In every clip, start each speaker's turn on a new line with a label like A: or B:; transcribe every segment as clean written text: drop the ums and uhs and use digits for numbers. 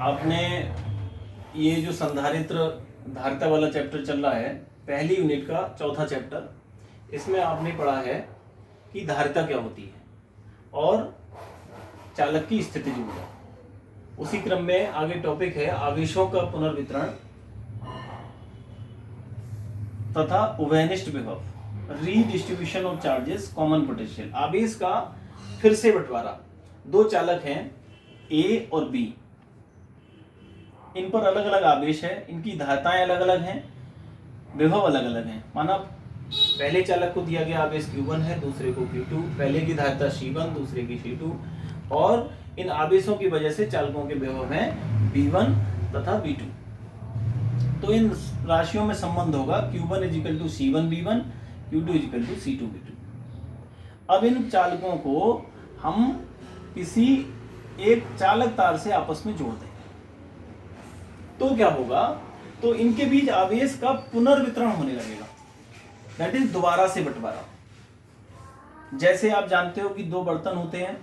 A: आपने ये जो संधारित्र धारिता वाला चैप्टर चल रहा है, पहली यूनिट का चौथा चैप्टर, इसमें आपने पढ़ा है कि धारिता क्या होती है और चालक की स्थितिज ऊर्जा। उसी क्रम में आगे टॉपिक है आवेशों का पुनर्वितरण तथा उभयनिष्ठ विभव, redistribution of charges, common potential. आवेश का फिर से बंटवारा। दो चालक हैं ए और बी, इन पर अलग अलग आवेश है, इनकी धारिताएं अलग अलग हैं, विभव अलग अलग हैं। माना पहले चालक को दिया गया आवेश Q1 है, दूसरे को Q2, पहले की धारिता C1, दूसरे की C2, और इन आवेशों की वजह से चालकों के विभव हैं V1 तथा V2। तो इन राशियों में संबंध होगा Q1 = C1V1, Q2 = C2V2। अब इन चालकों को हम किसी एक चालक तार से आपस में जोड़ दें तो क्या होगा, तो इनके बीच आवेश का पुनर्वितरण होने लगेगा, दैट इज दोबारा से बंटवारा। जैसे आप जानते हो कि दो बर्तन होते हैं,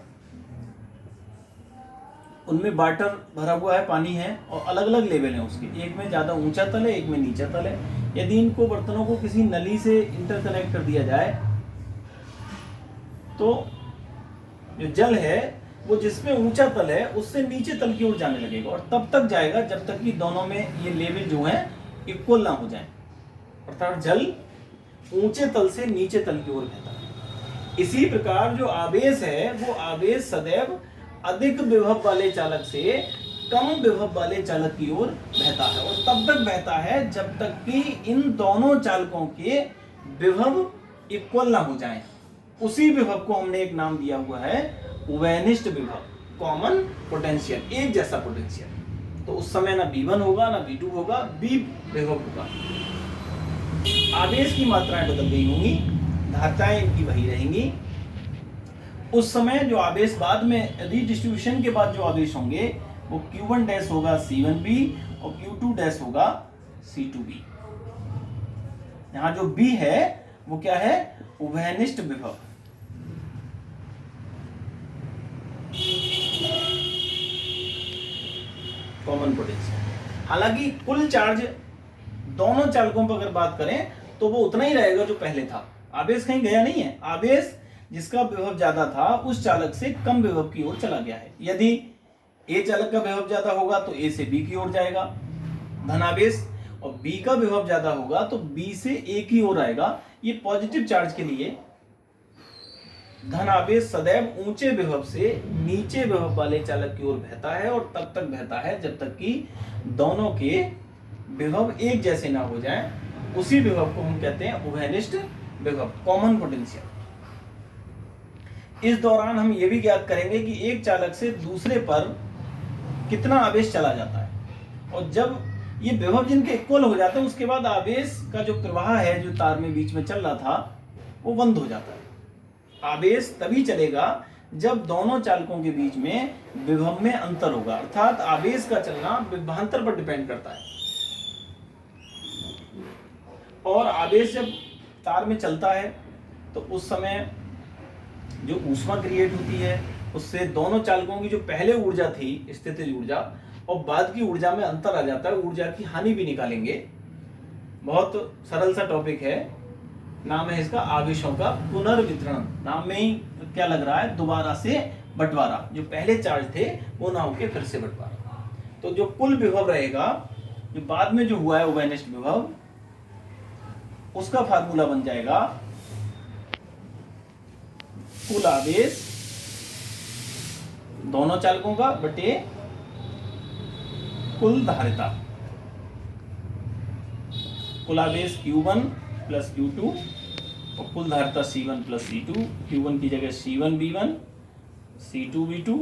A: उनमें वाटर भरा हुआ है, पानी है, और अलग अलग लेवल है उसके, एक में ज्यादा ऊंचा तल है, एक में नीचा तल है। यदि इनको बर्तनों को किसी नली से इंटरकनेक्ट कर दिया जाए तो जो जल है वो जिसमें ऊंचा तल है उससे नीचे तल की ओर जाने लगेगा, और तब तक जाएगा जब तक कि दोनों में ये लेवल जो है इक्वल ना हो जाए, अर्थात जल ऊंचे तल से नीचे तल की ओर बहता है। इसी प्रकार जो आवेश है वो आवेश सदैव अधिक विभव वाले चालक से कम विभव वाले चालक की ओर बहता है, और तब तक बहता है जब तक कि इन दोनों चालकों के विभव इक्वल ना हो जाएं। उसी विभव को हमने एक नाम दिया हुआ है उभयनिष्ठ विभव, कॉमन पोटेंशियल, एक जैसा पोटेंशियल। तो उस समय ना V1 होगा ना V2 होगा, B विभव होगा। आवेश की मात्राएं बदल गई होंगी, धारिताएं इनकी वही रहेंगी। उस समय जो आवेश बाद में रीडिस्ट्रीब्यूशन के बाद जो आवेश होंगे वो Q1' होगा C1B और Q2' होगा C2B। यहां जो B है वो क्या है, उभयनिष्ठ विभव। Common potential. हालांकि कुल चार्ज दोनों चालकों पर अगर बात करें तो वो उतना ही रहेगा जो पहले था, आवेश कहीं गया नहीं है। आवेश जिसका विभव ज्यादा था उस चालक से कम विभव की ओर चला गया है। यदि ए चालक का विभव ज्यादा होगा तो ए से बी की ओर जाएगा धनावेश, और बी का विभव ज्यादा होगा तो बी से ए की ओर आएगा। ये पॉजिटिव चार्ज के लिए धनावेश सदैव ऊंचे विभव से नीचे विभव वाले चालक की ओर बहता है, और तब तक बहता है जब तक कि दोनों के विभव एक जैसे ना हो जाएं। उसी विभव को हम कहते हैं उभयनिष्ठ विभव, कॉमन पोटेंशियल। इस दौरान हम ये भी ज्ञात करेंगे कि एक चालक से दूसरे पर कितना आवेश चला जाता है, और जब ये विभव जिनके इक्वल हो जाते हैं उसके बाद आवेश का जो प्रवाह है जो तार में बीच में चल रहा था वो बंद हो जाता है। आवेश तभी चलेगा जब दोनों चालकों के बीच में विभव में अंतर होगा, अर्थात आवेश का चलना विभवांतर पर डिपेंड करता है। और आवेश जब तार में चलता है तो उस समय जो ऊष्मा क्रिएट होती है उससे दोनों चालकों की जो पहले ऊर्जा थी स्थितिज ऊर्जा और बाद की ऊर्जा में अंतर आ जाता है, ऊर्जा की हानि भी निकालेंगे। बहुत सरल सा टॉपिक है, नाम है इसका आवेशों का पुनर्वितरण। नाम में ही क्या लग रहा है, दोबारा से बंटवारा। जो पहले चार्ज थे वो ना होके फिर से बंटवारा। तो जो कुल विभव रहेगा जो बाद में जो हुआ है उभयनिष्ठ विभव, उसका फार्मूला बन जाएगा कुल आवेश दोनों चालकों का बटे कुल धारिता। कुल आवेश Q1 प्लस Q2 और कुल धारिता C1 प्लस C2। Q1 की जगह C1V1, C2V2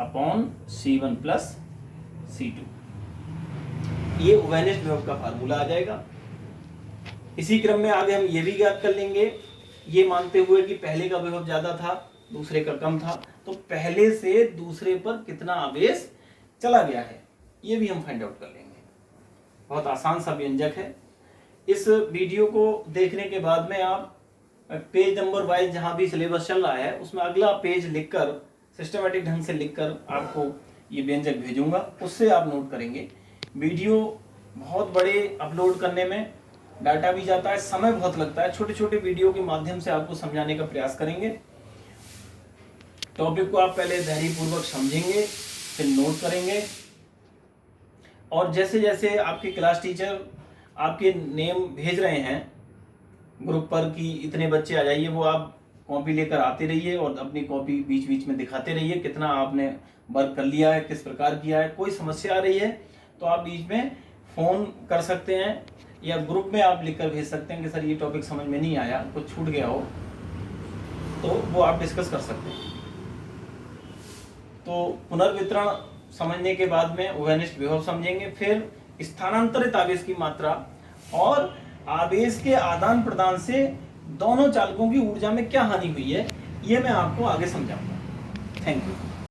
A: upon C1 plus C2। ये उभयनिष्ठ विभव का फार्मूला आ जाएगा। इसी क्रम में आगे हम ये भी ज्ञात कर लेंगे, ये मानते हुए कि पहले का विभव ज्यादा था दूसरे का कम था, तो पहले से दूसरे पर कितना आवेश चला गया है ये भी हम फाइंड आउट कर लेंगे। बहुत आसान सा व्यंजक है। इस वीडियो को देखने के बाद में आप पेज नंबर वाइज जहां भी सिलेबस चल रहा है उसमें अगला पेज लिखकर सिस्टमेटिक ढंग से लिखकर आपको ये व्यंजक भेजूंगा, उससे आप नोट करेंगे। वीडियो बहुत बड़े अपलोड करने में डाटा भी जाता है, समय बहुत लगता है। छोटे छोटे वीडियो के माध्यम से आपको समझाने का प्रयास करेंगे। टॉपिक को आप पहले धैर्यपूर्वक समझेंगे, फिर नोट करेंगे, और जैसे जैसे आपके क्लास टीचर आपके नेम भेज रहे हैं ग्रुप पर कि इतने बच्चे आ जाइए, वो आप कॉपी लेकर आते रहिए और अपनी कॉपी बीच बीच में दिखाते रहिए कितना आपने वर्क कर लिया है, किस प्रकार किया है। कोई समस्या आ रही है तो आप बीच में फ़ोन कर सकते हैं या ग्रुप में आप लिखकर भेज सकते हैं कि सर ये टॉपिक समझ में नहीं आया, कुछ छूट गया हो, तो वो आप डिस्कस कर सकते हैं। तो पुनर्वितरण समझने के बाद में उभयनिष्ठ विभव समझेंगे, फिर स्थानांतरित आवेश की मात्रा और आवेश के आदान प्रदान से दोनों चालकों की ऊर्जा में क्या हानि हुई है, ये मैं आपको आगे समझाऊंगा। Thank you.